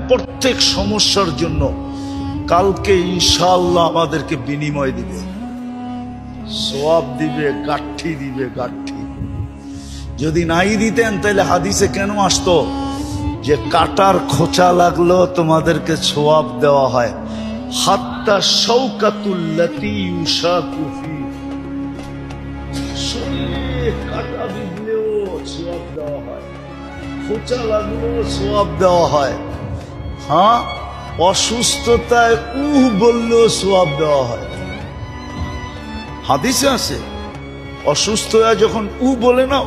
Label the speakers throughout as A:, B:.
A: প্রত্যেক সমস্যার জন্য কালকে ইনশাআল্লাহ আমাদেরকে বিনিময় দিবে, সওয়াব দিবে, গাঠি দিবে, গাঠি। যদি নাই দিতেন তাহলে হাদিসে কেন আসতো যে কাটার খোঁচা লাগলো তোমাদেরকে সওয়াব দেওয়া হয়, হাত্তা শাওকাতুল্লাতী ইউশাকু ফি, শরীরে কাটা বিঁধলেও সওয়াব দেওয়া হয়, খোঁচা লাগলেও সওয়াব দেওয়া হয়। হ্যাঁ, অসুস্থতায় বললেও সওয়াব দেওয়া হয়। হাদিসে আছে অসুস্থ হয়ে যখন বলে না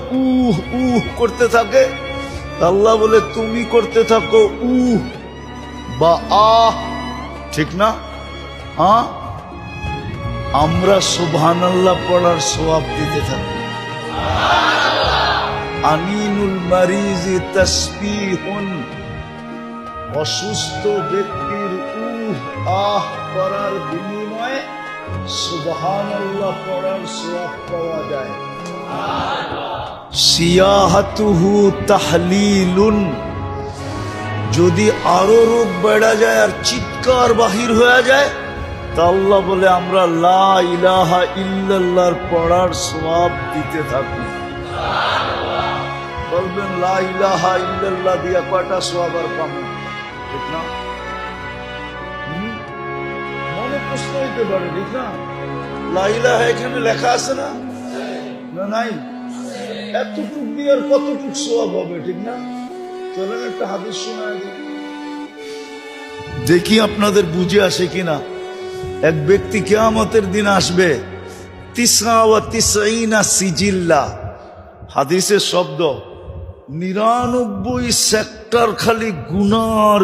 A: করতে থাকে, আল্লাহ বলে তুমি করতে থাকো বা ঠিক না? হ্যাঁ, আমরা সুবহানাল্লাহ পড়ার সওয়াব দিতে থাকি। আনিনুল মারিজি তাসবিহুন, অসুস্থ ব্যক্তির করার বিনিময়ে সুবহানাল্লাহ পড়ার সওয়াব পাওয়া যায়। সিয়াহাতুহু তাহলিলুন, যদি আরো রোগ বেড়া যায় আর চিৎকার বাহির হয়ে যায় তা আল্লাহ বলে আমরা লা ইলাহা ইল্লাল্লাহর পড়ার সওয়াব দিতে থাকি। বলবেন লা ইলাহা ইল্লাল্লাহ দিয়া কয়টা সওয়াব আর পাবো, ঠিক না? মনে প্রশ্ন হইতে পারে, ঠিক না? লা ইলাহা এখানে লেখা আছে না? না নাই? এতটুক দিয়ে আর কতটুক সওয়াব হবে, ঠিক না? চলেন একটা হাদিস শোনায় দেখি আপনাদের বুঝে আসে কিনা। এক ব্যক্তি কিয়ামতের দিন আসবে, 99 সিজিল্লা, হাদিসের শব্দ, 99 সেক্টর খালি গুনার